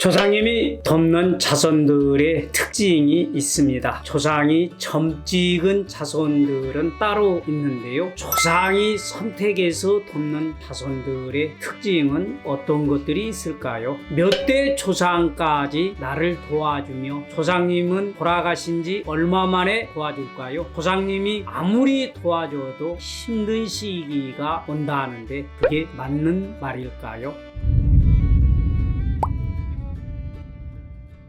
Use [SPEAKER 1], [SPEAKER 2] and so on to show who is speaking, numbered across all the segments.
[SPEAKER 1] 조상님이 돕는 자손들의 특징이 있습니다. 조상이 점찍은 자손들은 따로 있는데요. 조상이 선택해서 돕는 자손들의 특징은 어떤 것들이 있을까요? 몇 대 조상까지 나를 도와주며 조상님은 돌아가신 지 얼마 만에 도와줄까요? 조상님이 아무리 도와줘도 힘든 시기가 온다 하는데 그게 맞는 말일까요?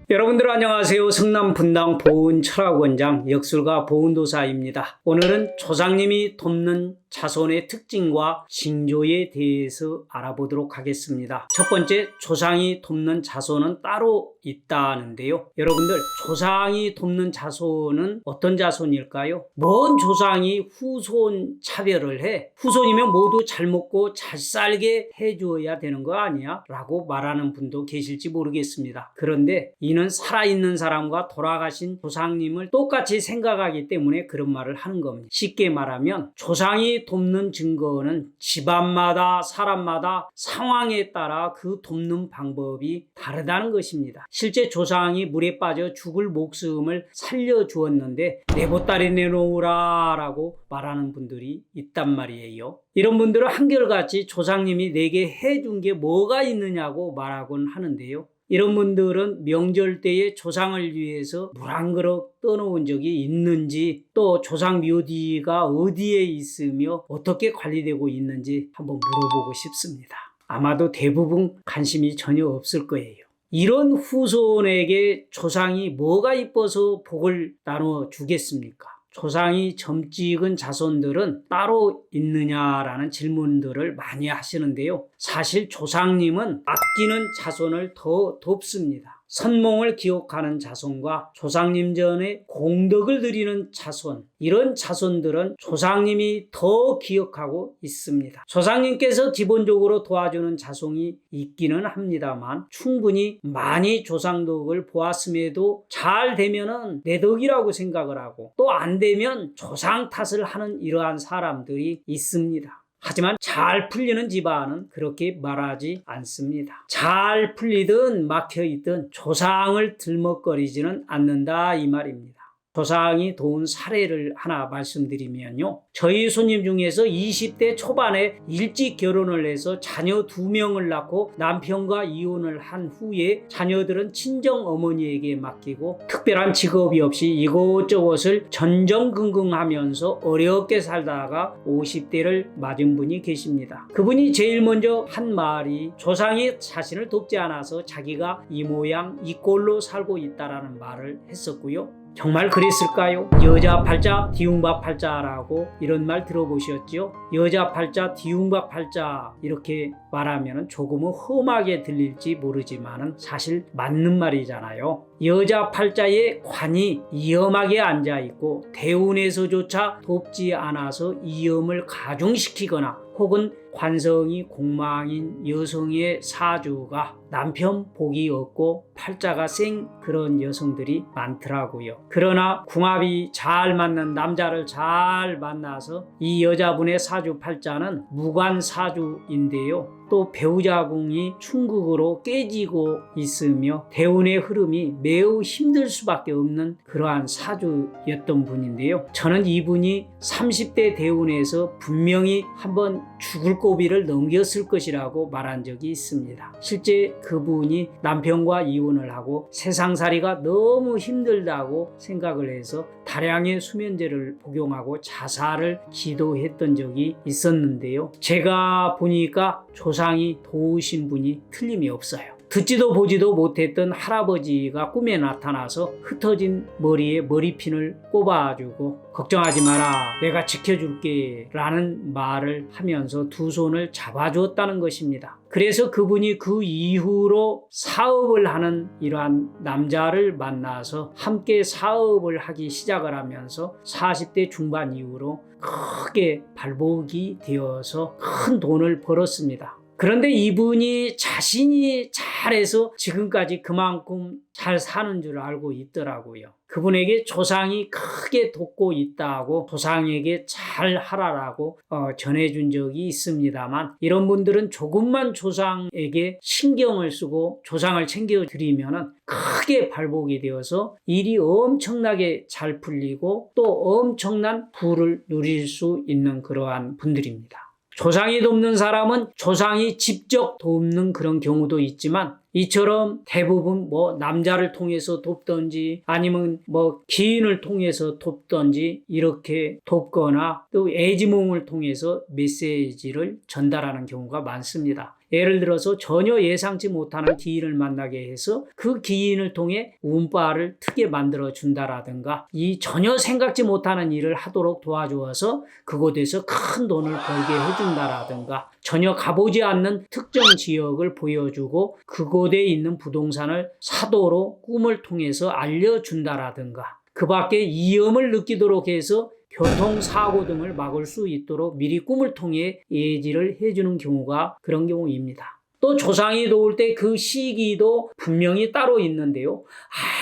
[SPEAKER 1] 여러분들 안녕하세요. 성남 분당 보훈철학원장 역술가 보훈도사입니다. 오늘은 조상님이 돕는 자손의 특징과 징조에 대해서 알아보도록 하겠습니다. 첫 번째, 조상이 돕는 자손은 따로 있다는데요. 여러분들, 조상이 돕는 자손은 어떤 자손일까요? 뭔 조상이 후손 차별을 해? 후손이면 모두 잘 먹고 잘 살게 해줘야 되는 거 아니야? 라고 말하는 분도 계실지 모르겠습니다. 그런데 이는 살아있는 사람과 돌아가신 조상님을 똑같이 생각하기 때문에 그런 말을 하는 겁니다. 쉽게 말하면 조상이 돕는 증거는 집안마다 사람마다 상황에 따라 그 돕는 방법이 다르다는 것입니다. 실제 조상이 물에 빠져 죽을 목숨을 살려주었는데 내 보따리 내놓으라 라고 말하는 분들이 있단 말이에요. 이런 분들은 한결같이 조상님이 내게 해준 게 뭐가 있느냐고 말하곤 하는데요. 이런 분들은 명절 때에 조상을 위해서 물 한 그릇 떠놓은 적이 있는지, 또 조상 묘지가 어디에 있으며 어떻게 관리되고 있는지 한번 물어보고 싶습니다. 아마도 대부분 관심이 전혀 없을 거예요. 이런 후손에게 조상이 뭐가 이뻐서 복을 나눠 주겠습니까? 조상이 점찍은 자손들은 따로 있느냐라는 질문들을 많이 하시는데요. 사실 조상님은 아끼는 자손을 더 돕습니다. 선몽을 기억하는 자손과 조상님 전에 공덕을 드리는 자손, 이런 자손들은 조상님이 더 기억하고 있습니다. 조상님께서 기본적으로 도와주는 자손이 있기는 합니다만 충분히 많이 조상덕을 보았음에도 잘 되면은 내 덕이라고 생각을 하고 또 안 되면 조상 탓을 하는 이러한 사람들이 있습니다. 하지만 잘 풀리는 집안은 그렇게 말하지 않습니다. 잘 풀리든 막혀있든 조상을 들먹거리지는 않는다 이 말입니다. 조상이 도운 사례를 하나 말씀드리면요. 저희 손님 중에서 20대 초반에 일찍 결혼을 해서 자녀 2명을 낳고 남편과 이혼을 한 후에 자녀들은 친정 어머니에게 맡기고 특별한 직업이 없이 이곳저곳을 전전긍긍하면서 어렵게 살다가 50대를 맞은 분이 계십니다. 그분이 제일 먼저 한 말이 조상이 자신을 돕지 않아서 자기가 이 모양 이 꼴로 살고 있다라는 말을 했었고요. 정말 그랬을까요? 여자 팔자 디움박 팔자라고 이런 말 들어보셨죠? 여자 팔자 디움박 팔자 이렇게 말하면 조금은 험하게 들릴지 모르지만 사실 맞는 말이잖아요. 여자 팔자에 관이 이엄하게 앉아있고 대운에서조차 돕지 않아서 이엄을 가중시키거나 혹은 관성이 공망인 여성의 사주가 남편 복이 없고 팔자가 생 그런 여성들이 많더라고요. 그러나 궁합이 잘 맞는 남자를 잘 만나서 이 여자분의 사주 팔자는 무관 사주인데요. 또 배우자궁이 충극으로 깨지고 있으며 대운의 흐름이 매우 힘들 수밖에 없는 그러한 사주였던 분인데요. 저는 이분이 30대 대운에서 분명히 한번 죽을 고비를 넘겼을 것이라고 말한 적이 있습니다. 실제 그분이 남편과 이혼을 하고 세상살이가 너무 힘들다고 생각을 해서 다량의 수면제를 복용하고 자살을 시도했던 적이 있었는데요. 제가 보니까 조상이 도우신 분이 틀림이 없어요. 듣지도 보지도 못했던 할아버지가 꿈에 나타나서 흩어진 머리에 머리핀을 꼽아주고 걱정하지 마라 내가 지켜줄게 라는 말을 하면서 두 손을 잡아주었다는 것입니다. 그래서 그분이 그 이후로 사업을 하는 이러한 남자를 만나서 함께 사업을 하기 시작을 하면서 40대 중반 이후로 크게 발복이 되어서 큰 돈을 벌었습니다. 그런데 이분이 자신이 잘해서 지금까지 그만큼 잘 사는 줄 알고 있더라고요. 그분에게 조상이 크게 돕고 있다고 조상에게 잘 하라라고 전해준 적이 있습니다만, 이런 분들은 조금만 조상에게 신경을 쓰고 조상을 챙겨드리면 크게 발복이 되어서 일이 엄청나게 잘 풀리고 또 엄청난 부를 누릴 수 있는 그러한 분들입니다. 조상이 돕는 사람은 조상이 직접 돕는 그런 경우도 있지만, 이처럼 대부분 남자를 통해서 돕던지 아니면 기인을 통해서 돕던지 이렇게 돕거나 또 애지몽을 통해서 메시지를 전달하는 경우가 많습니다. 예를 들어서 전혀 예상치 못하는 기인을 만나게 해서 그 기인을 통해 운빨을 트게 만들어 준다라든가, 이 전혀 생각지 못하는 일을 하도록 도와주어서 그곳에서 큰 돈을 벌게 해준다라든가, 전혀 가보지 않는 특정 지역을 보여주고 그곳에 있는 부동산을 사도록 꿈을 통해서 알려준다라든가, 그 밖에 위험을 느끼도록 해서 교통사고 등을 막을 수 있도록 미리 꿈을 통해 예지를 해주는 경우가 그런 경우입니다. 또 조상이 도울 때 그 시기도 분명히 따로 있는데요.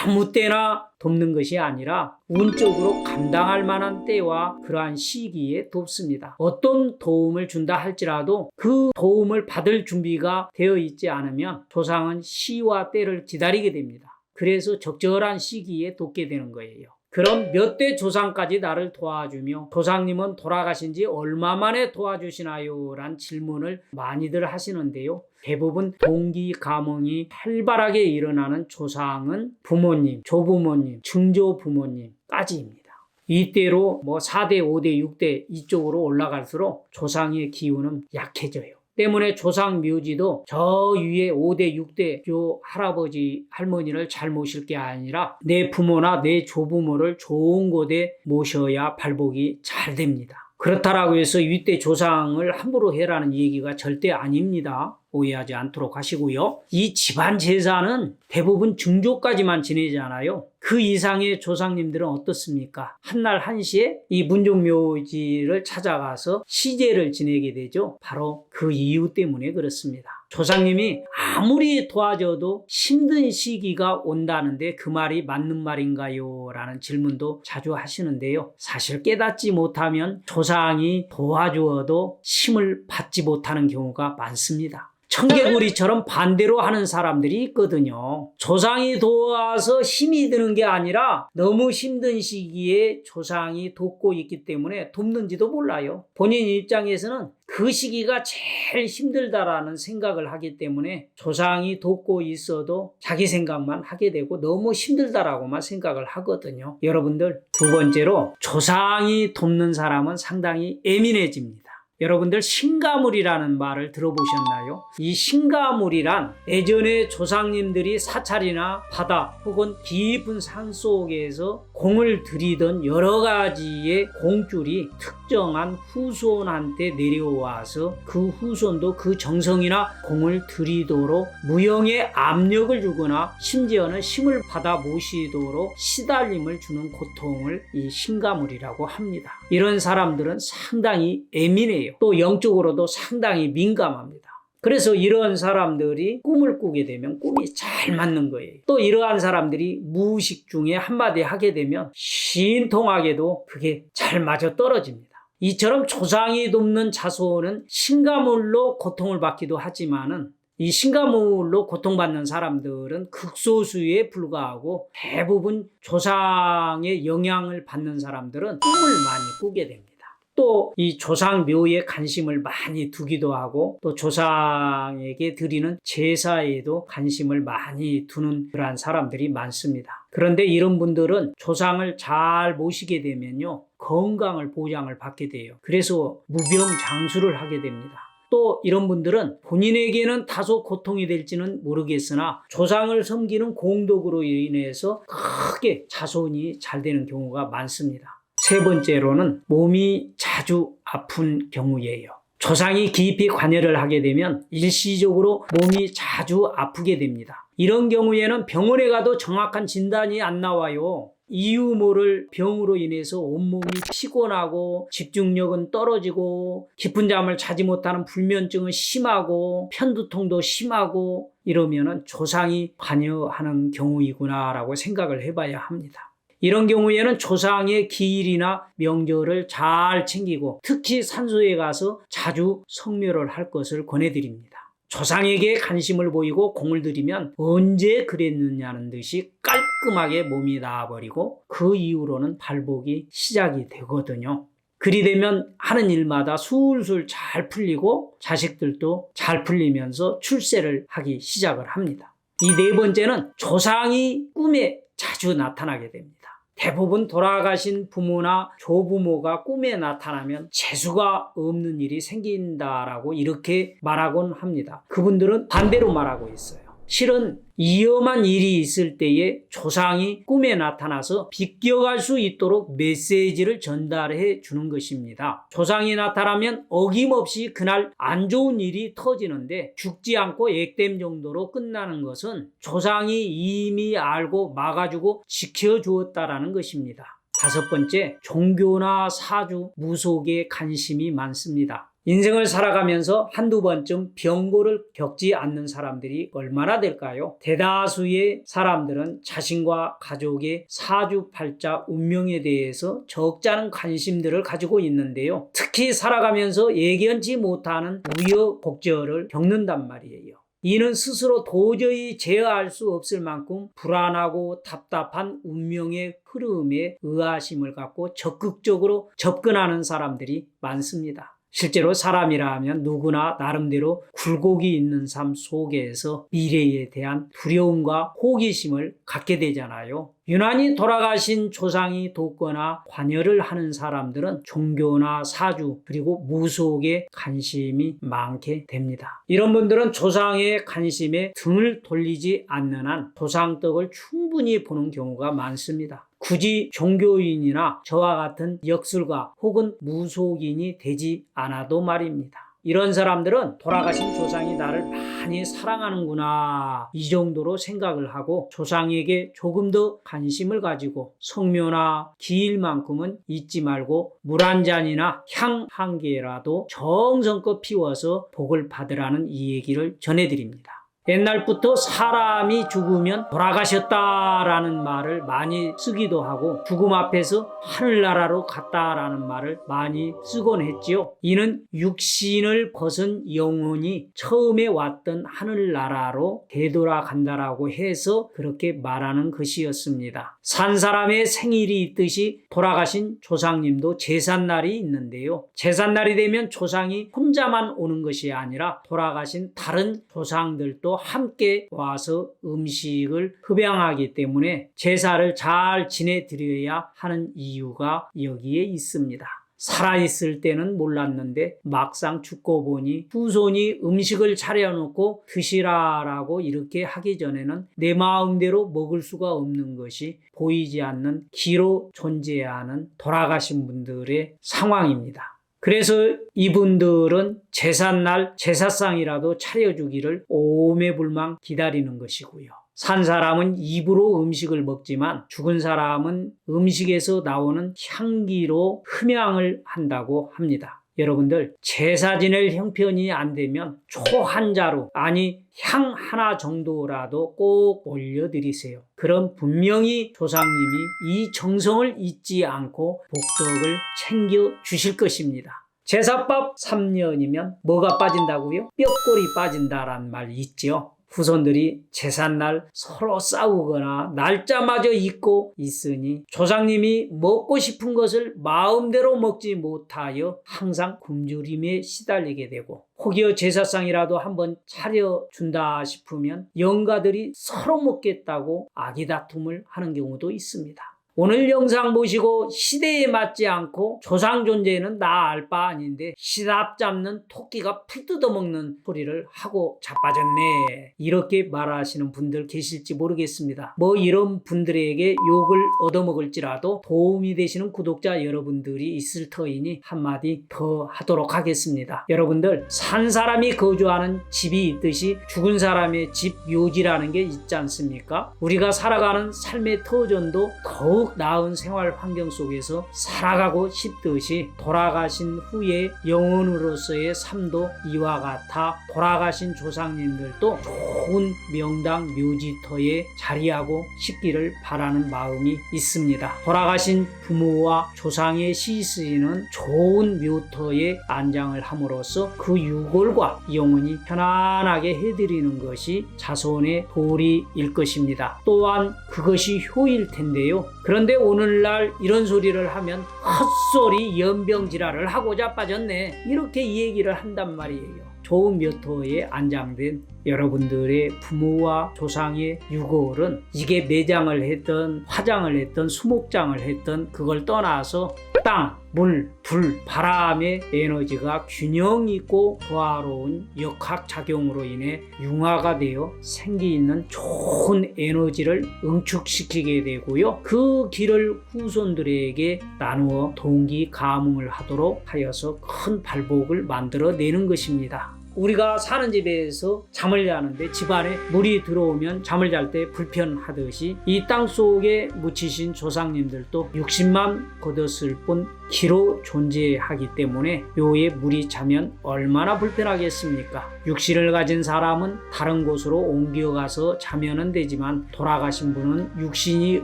[SPEAKER 1] 아무 때나 돕는 것이 아니라 운적으로 감당할 만한 때와 그러한 시기에 돕습니다. 어떤 도움을 준다 할지라도 그 도움을 받을 준비가 되어 있지 않으면 조상은 시와 때를 기다리게 됩니다. 그래서 적절한 시기에 돕게 되는 거예요. 그럼 몇 대 조상까지 나를 도와주며 조상님은 돌아가신 지 얼마 만에 도와주시나요? 란 질문을 많이들 하시는데요. 대부분 동기 가몽이 활발하게 일어나는 조상은 부모님, 조부모님, 증조부모님까지입니다. 이때로 4대, 5대, 6대 이쪽으로 올라갈수록 조상의 기운은 약해져요. 때문에 조상 묘지도 저 위에 5대, 6대 할아버지, 할머니를 잘 모실 게 아니라 내 부모나 내 조부모를 좋은 곳에 모셔야 발복이 잘 됩니다. 그렇다라고 해서 윗대 조상을 함부로 해라는 얘기가 절대 아닙니다. 오해하지 않도록 하시고요. 이 집안 제사는 대부분 증조까지만 지내잖아요. 그 이상의 조상님들은 어떻습니까? 한날 한시에 이 문종묘지를 찾아가서 시제를 지내게 되죠. 바로 그 이유 때문에 그렇습니다. 조상님이 아무리 도와줘도 힘든 시기가 온다는데 그 말이 맞는 말인가요? 라는 질문도 자주 하시는데요. 사실 깨닫지 못하면 조상이 도와주어도 힘을 받지 못하는 경우가 많습니다. 청개구리처럼 반대로 하는 사람들이 있거든요. 조상이 도와서 힘이 드는 게 아니라 너무 힘든 시기에 조상이 돕고 있기 때문에 돕는지도 몰라요. 본인 입장에서는 그 시기가 제일 힘들다라는 생각을 하기 때문에 조상이 돕고 있어도 자기 생각만 하게 되고 너무 힘들다라고만 생각을 하거든요. 여러분들, 두 번째로 조상이 돕는 사람은 상당히 예민해집니다. 여러분들 신가물이라는 말을 들어보셨나요? 이 신가물이란 예전에 조상님들이 사찰이나 바다 혹은 깊은 산 속에서 공을 들이던 여러 가지의 공줄이 특정한 후손한테 내려와서 그 후손도 그 정성이나 공을 들이도록 무형의 압력을 주거나 심지어는 힘을 받아 모시도록 시달림을 주는 고통을 이 신가물이라고 합니다. 이런 사람들은 상당히 예민해요. 또 영적으로도 상당히 민감합니다. 그래서 이러한 사람들이 꿈을 꾸게 되면 꿈이 잘 맞는 거예요. 또 이러한 사람들이 무의식 중에 한마디 하게 되면 신통하게도 그게 잘 맞아 떨어집니다. 이처럼 조상이 돕는 자손은 신가물로 고통을 받기도 하지만은 이 신가물로 고통받는 사람들은 극소수에 불과하고 대부분 조상의 영향을 받는 사람들은 꿈을 많이 꾸게 됩니다. 또 이 조상 묘에 관심을 많이 두기도 하고 또 조상에게 드리는 제사에도 관심을 많이 두는 그러한 사람들이 많습니다. 그런데 이런 분들은 조상을 잘 모시게 되면요, 건강을 보장을 받게 돼요. 그래서 무병장수를 하게 됩니다. 또 이런 분들은 본인에게는 다소 고통이 될지는 모르겠으나 조상을 섬기는 공덕으로 인해서 크게 자손이 잘 되는 경우가 많습니다. 세 번째로는 몸이 자주 아픈 경우예요. 조상이 깊이 관여를 하게 되면 일시적으로 몸이 자주 아프게 됩니다. 이런 경우에는 병원에 가도 정확한 진단이 안 나와요. 이유 모를 병으로 인해서 온몸이 피곤하고 집중력은 떨어지고 깊은 잠을 자지 못하는 불면증은 심하고 편두통도 심하고 이러면은 조상이 관여하는 경우이구나라고 생각을 해봐야 합니다. 이런 경우에는 조상의 기일이나 명절을 잘 챙기고 특히 산소에 가서 자주 성묘를 할 것을 권해드립니다. 조상에게 관심을 보이고 공을 들이면 언제 그랬느냐는 듯이 깔끔하게 몸이 나아버리고 그 이후로는 발복이 시작이 되거든요. 그리 되면 하는 일마다 술술 잘 풀리고 자식들도 잘 풀리면서 출세를 하기 시작을 합니다. 이 네 번째는 조상이 꿈에 자주 나타나게 됩니다. 대부분 돌아가신 부모나 조부모가 꿈에 나타나면 재수가 없는 일이 생긴다라고 이렇게 말하곤 합니다. 그분들은 반대로 말하고 있어요. 실은 위험한 일이 있을 때에 조상이 꿈에 나타나서 비껴갈 수 있도록 메시지를 전달해 주는 것입니다. 조상이 나타나면 어김없이 그날 안 좋은 일이 터지는데 죽지 않고 액땜 정도로 끝나는 것은 조상이 이미 알고 막아주고 지켜주었다라는 것입니다. 다섯 번째, 종교나 사주, 무속에 관심이 많습니다. 인생을 살아가면서 한두 번쯤 병고를 겪지 않는 사람들이 얼마나 될까요? 대다수의 사람들은 자신과 가족의 사주팔자, 운명에 대해서 적잖은 관심들을 가지고 있는데요. 특히 살아가면서 예견치 못하는 우여곡절을 겪는단 말이에요. 이는 스스로 도저히 제어할 수 없을 만큼 불안하고 답답한 운명의 흐름에 의아심을 갖고 적극적으로 접근하는 사람들이 많습니다. 실제로 사람이라 하면 누구나 나름대로 굴곡이 있는 삶 속에서 미래에 대한 두려움과 호기심을 갖게 되잖아요. 유난히 돌아가신 조상이 돕거나 관여를 하는 사람들은 종교나 사주 그리고 무속에 관심이 많게 됩니다. 이런 분들은 조상의 관심에 등을 돌리지 않는 한 조상덕을 충분히 보는 경우가 많습니다. 굳이 종교인이나 저와 같은 역술가 혹은 무속인이 되지 않아도 말입니다. 이런 사람들은 돌아가신 조상이 나를 많이 사랑하는구나 이 정도로 생각을 하고 조상에게 조금 더 관심을 가지고 성묘나 기일만큼은 잊지 말고 물 한 잔이나 향 한 개라도 정성껏 피워서 복을 받으라는 이 얘기를 전해드립니다. 옛날부터 사람이 죽으면 돌아가셨다라는 말을 많이 쓰기도 하고 죽음 앞에서 하늘나라로 갔다라는 말을 많이 쓰곤 했지요. 이는 육신을 벗은 영혼이 처음에 왔던 하늘나라로 되돌아간다라고 해서 그렇게 말하는 것이었습니다. 산 사람의 생일이 있듯이 돌아가신 조상님도 제삿날이 있는데요. 제삿날이 되면 조상이 혼자만 오는 것이 아니라 돌아가신 다른 조상들도 함께 와서 음식을 흡양하기 때문에 제사를 잘 지내드려야 하는 이유가 여기에 있습니다. 살아있을 때는 몰랐는데 막상 죽고 보니 후손이 음식을 차려놓고 드시라라고 이렇게 하기 전에는 내 마음대로 먹을 수가 없는 것이 보이지 않는 기로 존재하는 돌아가신 분들의 상황입니다. 그래서 이분들은 제삿날 제사상이라도 차려주기를 오매불망 기다리는 것이고요. 산 사람은 입으로 음식을 먹지만 죽은 사람은 음식에서 나오는 향기로 흠양을 한다고 합니다. 여러분들 제사 지낼 형편이 안 되면 초 한 자루 아니 향 하나 정도라도 꼭 올려드리세요. 그럼 분명히 조상님이 이 정성을 잊지 않고 복덕을 챙겨주실 것입니다. 제사밥 3년이면 뭐가 빠진다고요? 뼈골이 빠진다란 말 있죠. 후손들이 제삿날 서로 싸우거나 날짜마저 잊고 있으니 조상님이 먹고 싶은 것을 마음대로 먹지 못하여 항상 굶주림에 시달리게 되고 혹여 제사상이라도 한번 차려준다 싶으면 영가들이 서로 먹겠다고 아기다툼을 하는 경우도 있습니다. 오늘 영상 보시고 시대에 맞지 않고 조상 존재는 나 알 바 아닌데 시답 잡는 토끼가 풀 뜯어먹는 소리를 하고 자빠졌네 이렇게 말하시는 분들 계실지 모르겠습니다. 뭐 이런 분들에게 욕을 얻어먹을지라도 도움이 되시는 구독자 여러분들이 있을 터이니 한마디 더 하도록 하겠습니다. 여러분들 산 사람이 거주하는 집이 있듯이 죽은 사람의 집 묘지라는 게 있지 않습니까? 우리가 살아가는 삶의 터전도 더욱 더욱 나은 생활 환경 속에서 살아가고 싶듯이 돌아가신 후에 영혼으로서의 삶도 이와 같아 돌아가신 조상님들도 좋은 명당 묘지터에 자리하고 싶기를 바라는 마음이 있습니다. 돌아가신 부모와 조상의 시신은 좋은 묘터에 안장을 함으로써 그 유골과 영혼이 편안하게 해드리는 것이 자손의 도리일 것입니다. 또한 그것이 효일 텐데요. 그런데 오늘날 이런 소리를 하면 헛소리 연병지랄을 하고 자빠졌네, 이렇게 이 얘기를 한단 말이에요. 좋은 묘터에 안장된 여러분들의 부모와 조상의 유골은 이게 매장을 했던 화장을 했던 수목장을 했던 그걸 떠나서 땅, 물, 불, 바람의 에너지가 균형 있고 조화로운 역학작용으로 인해 융화가 되어 생기있는 좋은 에너지를 응축시키게 되고요. 그 길을 후손들에게 나누어 동기 가뭉을 하도록 하여서 큰 발복을 만들어내는 것입니다. 우리가 사는 집에서 잠을 자는데 집안에 물이 들어오면 잠을 잘 때 불편하듯이 이 땅속에 묻히신 조상님들도 60만 걷었을 뿐 기로 존재하기 때문에 묘에 물이 차면 얼마나 불편하겠습니까? 육신을 가진 사람은 다른 곳으로 옮겨가서 자면은 되지만 돌아가신 분은 육신이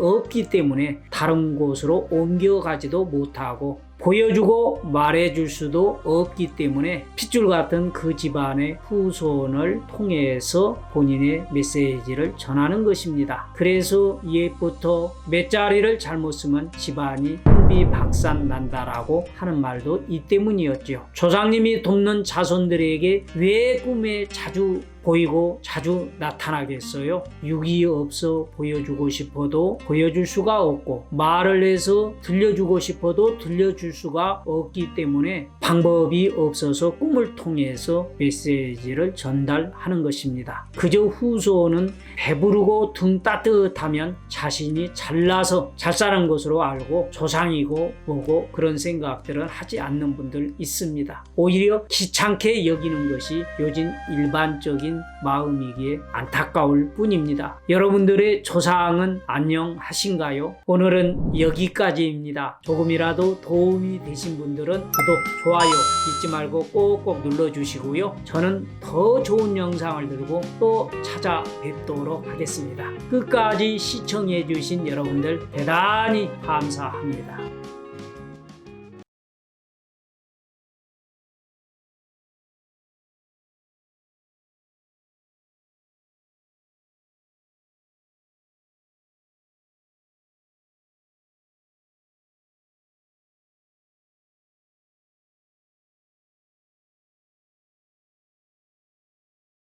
[SPEAKER 1] 없기 때문에 다른 곳으로 옮겨가지도 못하고 보여주고 말해줄 수도 없기 때문에 핏줄 같은 그 집안의 후손을 통해서 본인의 메시지를 전하는 것입니다. 그래서 옛부터 몇 자리를 잘못 쓰면 집안이 혼비박산 난다라고 하는 말도 이 때문이었죠. 조상님이 돕는 자손들에게 왜 꿈에 자주 보이고 자주 나타나겠어요? 육이 없어 보여주고 싶어도 보여줄 수가 없고 말을 해서 들려주고 싶어도 들려줄 수가 없기 때문에 방법이 없어서 꿈을 통해서 메시지를 전달하는 것입니다. 그저 후손은 배부르고 등 따뜻하면 자신이 잘나서 잘 사는 것으로 알고 조상이고 뭐고 그런 생각들은 하지 않는 분들 있습니다. 오히려 귀찮게 여기는 것이 요즘 일반적인 마음이기에 안타까울 뿐입니다. 여러분들의 조상은 안녕하신가요? 오늘은 여기까지입니다. 조금이라도 도움이 되신 분들은 구독, 좋아요 잊지 말고 꼭꼭 눌러주시고요. 저는 더 좋은 영상을 들고 또 찾아뵙도록 하겠습니다. 끝까지 시청해 주신 여러분들 대단히 감사합니다.